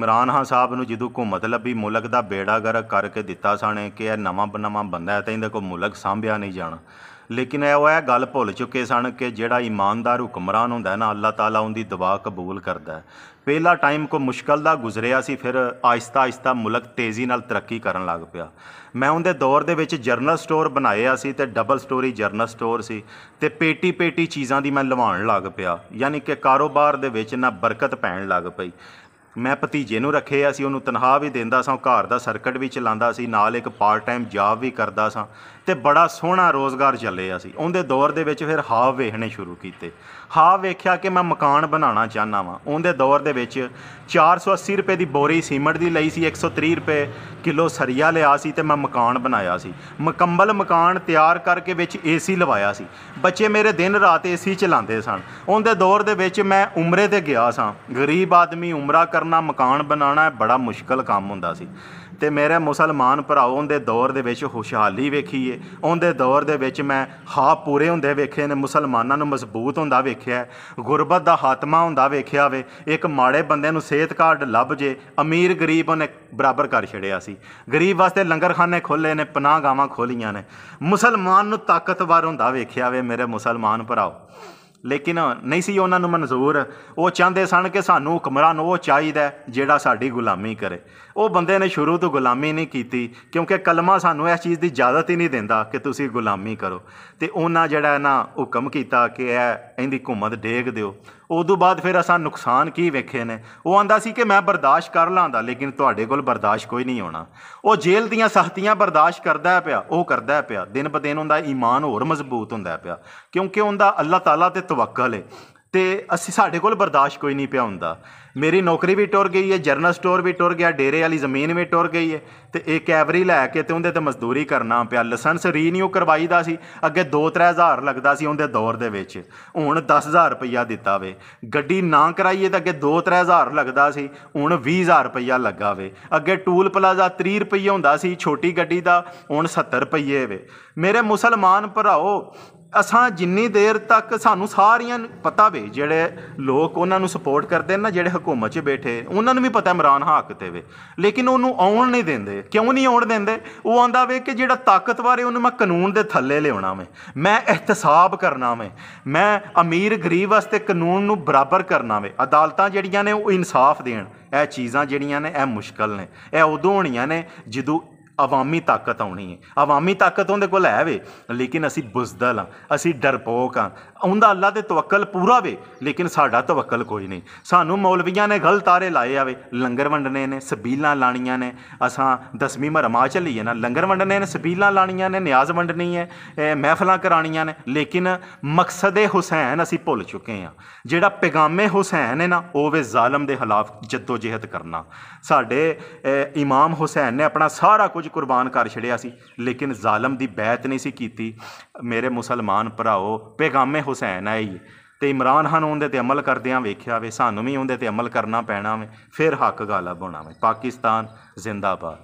ਇਮਰਾਨ ਖਾਨ ਸਾਹਿਬ ਨੂੰ ਜਦੋਂ ਘੁੰਮਤ ਲੱਭੀ ਮੁਲਕ ਦਾ ਬੇੜਾ ਗਰਕ ਕਰਕੇ ਦਿੱਤਾ ਸਾਣੇ ਕਿ ਇਹ ਨਵਾਂ ਬੰਦਾ ਹੈ ਤਾਂ ਇਹਦੇ ਕੋਲ ਮੁਲਕ ਸਾਂਭਿਆ ਨਹੀਂ ਜਾਣਾ। ਲੇਕਿਨ ਉਹ ਇਹ ਗੱਲ ਭੁੱਲ ਚੁੱਕੇ ਸਨ ਕਿ ਜਿਹੜਾ ਈਮਾਨਦਾਰ ਹੁਕਮਰਾਨ ਹੁੰਦਾ ਨਾ ਅੱਲਾਹ ਤਾਲਾ ਉਹਦੀ ਦੁਆ ਕਬੂਲ ਕਰਦਾ। ਪਹਿਲਾ ਟਾਈਮ ਕੋ ਮੁਸ਼ਕਲ ਦਾ ਗੁਜ਼ਰਿਆ ਸੀ, ਫਿਰ ਆਹਿਸਤਾ ਆਹਿਸਤਾ ਮੁਲਕ ਤੇਜ਼ੀ ਨਾਲ ਤਰੱਕੀ ਕਰਨ ਲੱਗ ਪਿਆ। ਮੈਂ ਉਹਦੇ ਦੌਰ ਦੇ ਵਿੱਚ ਜਰਨਲ ਸਟੋਰ ਬਣਾਇਆ ਸੀ ਅਤੇ ਡਬਲ ਸਟੋਰੀ ਜਰਨਲ ਸਟੋਰ ਸੀ ਅਤੇ ਪੇਟੀ ਚੀਜ਼ਾਂ ਦੀ ਮੈਂ ਲਵਾਉਣ ਲੱਗ ਪਿਆ, ਯਾਨੀ ਕਿ ਕਾਰੋਬਾਰ ਦੇ ਵਿੱਚ ਨਾ ਬਰਕਤ ਪੈਣ ਲੱਗ ਪਈ। ਮੈਂ ਭਤੀਜੇ ਨੂੰ ਰੱਖਿਆ ਸੀ, ਉਹਨੂੰ ਤਨਖਾਹ ਵੀ ਦਿੰਦਾ ਸਾਂ, ਘਰ ਦਾ ਸਰਕਟ ਵੀ ਚਲਾਉਂਦਾ ਸੀ, ਨਾਲ ਇੱਕ ਪਾਰਟ ਟਾਈਮ ਜੌਬ ਵੀ ਕਰਦਾ ਸਾਂ ਅਤੇ ਬੜਾ ਸੋਹਣਾ ਰੋਜ਼ਗਾਰ ਚੱਲਿਆ ਸੀ। ਉਹਦੇ ਦੌਰ ਦੇ ਵਿੱਚ ਫਿਰ ਹਾਵ ਵੇਖਣੇ ਸ਼ੁਰੂ ਕੀਤੇ। ਹਾਵ ਵੇਖਿਆ ਕਿ ਮੈਂ ਮਕਾਨ ਬਣਾਉਣਾ ਚਾਹੁੰਦਾ ਵਾਂ। ਉਹਦੇ ਦੌਰ ਦੇ ਵਿੱਚ 480 ਰੁਪਏ ਦੀ ਬੋਰੀ ਸੀਮੈਂਟ ਦੀ ਲਈ ਸੀ, 130 ਰੁਪਏ ਕਿਲੋ ਸਰੀਆ ਲਿਆ ਸੀ ਅਤੇ ਮੈਂ ਮਕਾਨ ਬਣਾਇਆ ਸੀ। ਮੁਕੰਮਲ ਮਕਾਨ ਤਿਆਰ ਕਰਕੇ ਵਿੱਚ AC ਲਵਾਇਆ ਸੀ। ਬੱਚੇ ਮੇਰੇ ਦਿਨ ਰਾਤ AC ਚਲਾਉਂਦੇ ਸਨ। ਉਹਦੇ ਦੌਰ ਦੇ ਵਿੱਚ ਮੈਂ ਉਮਰੇ 'ਤੇ ਗਿਆ ਸਾਂ। ਗਰੀਬ ਆਦਮੀ ਉਮਰਾ ਕਰਨਾ, ਮਕਾਨ ਬਣਾਉਣਾ ਬੜਾ ਮੁਸ਼ਕਲ ਕੰਮ ਹੁੰਦਾ ਸੀ। ਅਤੇ ਮੇਰੇ ਮੁਸਲਮਾਨ ਭਰਾਓ, ਉਹਦੇ ਦੌਰ ਦੇ ਵਿੱਚ ਖੁਸ਼ਹਾਲੀ ਵੇਖੀਏ। ਉਹਦੇ ਦੌਰ ਦੇ ਵਿੱਚ ਮੈਂ ਹਾਵ ਪੂਰੇ ਹੁੰਦੇ ਵੇਖੇ ਨੇ, ਮੁਸਲਮਾਨਾਂ ਨੂੰ ਮਜ਼ਬੂਤ ਹੁੰਦਾ ਵੇਖਿਆ, ਗੁਰਬਤ ਦਾ ਖਾਤਮਾ ਹੁੰਦਾ ਵੇਖਿਆ ਵੇ। ਇੱਕ ਮਾੜੇ ਬੰਦੇ ਨੂੰ ਸਿਹਤ ਕਾਰਡ ਲੱਭ ਜੇ, ਅਮੀਰ ਗਰੀਬ ਉਹਨੇ ਬਰਾਬਰ ਕਰ ਛੱਡਿਆ ਸੀ। ਗਰੀਬ ਵਾਸਤੇ ਲੰਗਰਖਾਨੇ ਖੋਲ੍ਹੇ ਨੇ, ਪਨਾਹ ਗਾਵਾਂ ਖੋਲ੍ਹੀਆਂ ਨੇ। ਮੁਸਲਮਾਨ ਨੂੰ ਤਾਕਤਵਰ ਹੁੰਦਾ ਵੇਖਿਆ ਵੇ ਮੇਰੇ ਮੁਸਲਮਾਨ ਭਰਾਓ। ਲੇਕਿਨ ਨਹੀਂ ਸੀ ਉਹਨਾਂ ਨੂੰ ਮਨਜ਼ੂਰ। ਉਹ ਚਾਹੁੰਦੇ ਸਨ ਕਿ ਸਾਨੂੰ ਹੁਕਮਰਾਨ ਉਹ ਚਾਹੀਦਾ ਜਿਹੜਾ ਸਾਡੀ ਗੁਲਾਮੀ ਕਰੇ। ਉਹ ਬੰਦੇ ਨੇ ਸ਼ੁਰੂ ਤੋਂ ਗੁਲਾਮੀ ਨਹੀਂ ਕੀਤੀ, ਕਿਉਂਕਿ ਕਲਮਾ ਸਾਨੂੰ ਇਸ ਚੀਜ਼ ਦੀ ਇਜਾਜ਼ਤ ਹੀ ਨਹੀਂ ਦਿੰਦਾ ਕਿ ਤੁਸੀਂ ਗੁਲਾਮੀ ਕਰੋ। ਅਤੇ ਉਹਨਾਂ ਜਿਹੜਾ ਨਾ ਹੁਕਮ ਕੀਤਾ ਕਿ ਇਹਦੀ ਹਕੂਮਤ ਡੇਗ ਦਿਓ। ਉਦੋਂ ਬਾਅਦ ਫਿਰ ਅਸਾਂ ਨੁਕਸਾਨ ਕੀ ਵੇਖੇ ਨੇ। ਉਹ ਆਂਦਾ ਸੀ ਕਿ ਮੈਂ ਬਰਦਾਸ਼ਤ ਕਰ ਲਾਂਦਾ, ਲੇਕਿਨ ਤੁਹਾਡੇ ਕੋਲ ਬਰਦਾਸ਼ਤ ਕੋਈ ਨਹੀਂ ਹੋਣਾ। ਉਹ ਜੇਲ੍ਹ ਦੀਆਂ ਸਖਤੀਆਂ ਬਰਦਾਸ਼ਤ ਕਰਦਾ ਪਿਆ, ਉਹ ਕਰਦਾ ਪਿਆ। ਦਿਨ ਬ ਦਿਨ ਉਹਦਾ ਈਮਾਨ ਹੋਰ ਮਜ਼ਬੂਤ ਹੁੰਦਾ ਪਿਆ, ਕਿਉਂਕਿ ਉਹਦਾ ਅੱਲਾਹ ਤਾਲਾ 'ਤੇ ਤਵੱਕਲ ਹੈ। ਅਤੇ ਸਾਡੇ ਕੋਲ ਬਰਦਾਸ਼ਤ ਕੋਈ ਨਹੀਂ ਪਿਆ ਹੁੰਦਾ। ਮੇਰੀ ਨੌਕਰੀ ਵੀ ਟੁਰ ਗਈ ਹੈ, ਜਰਨਲ ਸਟੋਰ ਵੀ ਟੁਰ ਗਿਆ, ਡੇਰੇ ਵਾਲੀ ਜ਼ਮੀਨ ਵੀ ਟੁਰ ਗਈ ਹੈ, ਅਤੇ ਇਹ ਕੈਵਰੀ ਲੈ ਕੇ ਅਤੇ ਉਹਦੇ 'ਤੇ ਮਜ਼ਦੂਰੀ ਕਰਨਾ ਪਿਆ। ਲਾਇਸੈਂਸ ਰੀਨਿਊ ਕਰਵਾਈ ਦਾ ਸੀ, ਅੱਗੇ 2-3 ਹਜ਼ਾਰ ਲੱਗਦਾ ਸੀ ਉਹਦੇ ਦੌਰ ਦੇ ਵਿੱਚ, ਹੁਣ 10,000 ਰੁਪਈਆ ਦਿੱਤਾ ਵੇ। ਗੱਡੀ ਨਾ ਕਰਾਈਏ ਤਾਂ ਅੱਗੇ 2-3 ਹਜ਼ਾਰ ਲੱਗਦਾ ਸੀ, ਹੁਣ 20,000 ਰੁਪਈਆ ਲੱਗਾ ਵੇ। ਅੱਗੇ ਟੂਲ ਪਲਾਜ਼ਾ 30 ਰੁਪਈਏ ਹੁੰਦਾ ਸੀ ਛੋਟੀ ਗੱਡੀ ਦਾ, ਹੁਣ 70 ਰੁਪਈਏ ਵੇ। ਮੇਰੇ ਮੁਸਲਮਾਨ ਭਰਾਓ, ਅਸਾਂ ਜਿੰਨੀ ਦੇਰ ਤੱਕ ਸਾਨੂੰ ਸਾਰੀਆਂ ਪਤਾ ਵੇ, ਜਿਹੜੇ ਲੋਕ ਉਹਨਾਂ ਨੂੰ ਸਪੋਰਟ ਕਰਦੇ ਨਾ, ਜਿਹੜੇ ਹਕੂਮਤ 'ਚ ਬੈਠੇ, ਉਹਨਾਂ ਨੂੰ ਵੀ ਪਤਾ ਇਮਰਾਨ ਹੱਕ 'ਤੇ ਵੇ, ਲੇਕਿਨ ਉਹਨੂੰ ਆਉਣ ਨਹੀਂ ਦਿੰਦੇ। ਕਿਉਂ ਨਹੀਂ ਆਉਣ ਦਿੰਦੇ? ਉਹ ਆਂਦਾ ਵੇ ਕਿ ਜਿਹੜਾ ਤਾਕਤਵਰ ਹੈ ਉਹਨੂੰ ਮੈਂ ਕਾਨੂੰਨ ਦੇ ਥੱਲੇ ਲਿਆਉਣਾ ਵੇ, ਮੈਂ ਇਹਤਸਾਬ ਕਰਨਾ ਵੇ, ਮੈਂ ਅਮੀਰ ਗਰੀਬ ਵਾਸਤੇ ਕਾਨੂੰਨ ਨੂੰ ਬਰਾਬਰ ਕਰਨਾ ਵੇ। ਅਦਾਲਤਾਂ ਜਿਹੜੀਆਂ ਨੇ ਉਹ ਇਨਸਾਫ ਦੇਣ। ਇਹ ਚੀਜ਼ਾਂ ਜਿਹੜੀਆਂ ਨੇ ਇਹ ਮੁਸ਼ਕਲ ਨੇ। ਇਹ ਉਦੋਂ ਹੋਣੀਆਂ ਨੇ ਜਦੋਂ ਅਵਾਮੀ ਤਾਕਤ ਆਉਣੀ ਹੈ। ਅਵਾਮੀ ਤਾਕਤ ਉਹਦੇ ਕੋਲ ਹੈ ਵੇ, ਲੇਕਿਨ ਅਸੀਂ ਬੁਜ਼ਦਲ ਹਾਂ, ਅਸੀਂ ਡਰਪੋਕ ਹਾਂ। ਉਹਦਾ ਅੱਲਾ 'ਤੇ ਤਵੱਕਲ ਪੂਰਾ ਵੇ, ਲੇਕਿਨ ਸਾਡਾ ਤਵੱਕਲ ਕੋਈ ਨਹੀਂ। ਸਾਨੂੰ ਮੌਲਵੀਆਂ ਨੇ ਗਲਤ ਆਰੇ ਲਾਏ ਆਵੇ, ਲੰਗਰ ਵੰਡਣੇ ਨੇ, ਸਬੀਲਾਂ ਲਾਣੀਆਂ ਨੇ। ਅਸਾਂ 10ਵੀਂ ਮਰਮਾ ਚੱਲੀਏ ਨਾ, ਲੰਗਰ ਵੰਡਣੇ ਨੇ, ਸਬੀਲਾਂ ਲਾਣੀਆਂ ਨੇ, ਨਿਆਜ਼ ਵੰਡਣੀ ਹੈ, ਮਹਿਫਲਾਂ ਕਰਾਉਣੀਆਂ ਨੇ, ਲੇਕਿਨ ਮਕਸਦ ਹੁਸੈਨ ਅਸੀਂ ਭੁੱਲ ਚੁੱਕੇ ਹਾਂ। ਜਿਹੜਾ ਪੈਗਾਮੇ ਹੁਸੈਨ ਹੈ ਨਾ, ਉਹ ਵੇ ਜ਼ਾਲਮ ਦੇ ਖਿਲਾਫ ਜੱਦੋ ਜਹਿਦ ਕਰਨਾ। ਸਾਡੇ ਇਮਾਮ ਹੁਸੈਨ ਨੇ ਆਪਣਾ ਸਾਰਾ ਕੁਝ ਕੁਰਬਾਨ ਕਰ ਛੱਡਿਆ ਸੀ, ਲੇਕਿਨ ਜ਼ਾਲਮ ਦੀ ਬੈਤ ਨਹੀਂ ਸੀ ਕੀਤੀ। ਮੇਰੇ ਮੁਸਲਮਾਨ ਭਰਾਓ, ਪੈਗਾਮੇ ਹੁਸੈਨ ਹੈ ਹੀ, ਅਤੇ ਇਮਰਾਨ ਖਾਨ ਉਹਦੇ 'ਤੇ ਅਮਲ ਕਰਦਿਆਂ ਵੇਖਿਆ ਵੇ। ਸਾਨੂੰ ਵੀ ਉਹਦੇ 'ਤੇ ਅਮਲ ਕਰਨਾ ਪੈਣਾ ਵੇ, ਫਿਰ ਹੱਕ ਗਾਲਬ ਹੋਣਾ ਵੇ। ਪਾਕਿਸਤਾਨ ਜ਼ਿੰਦਾਬਾਦ।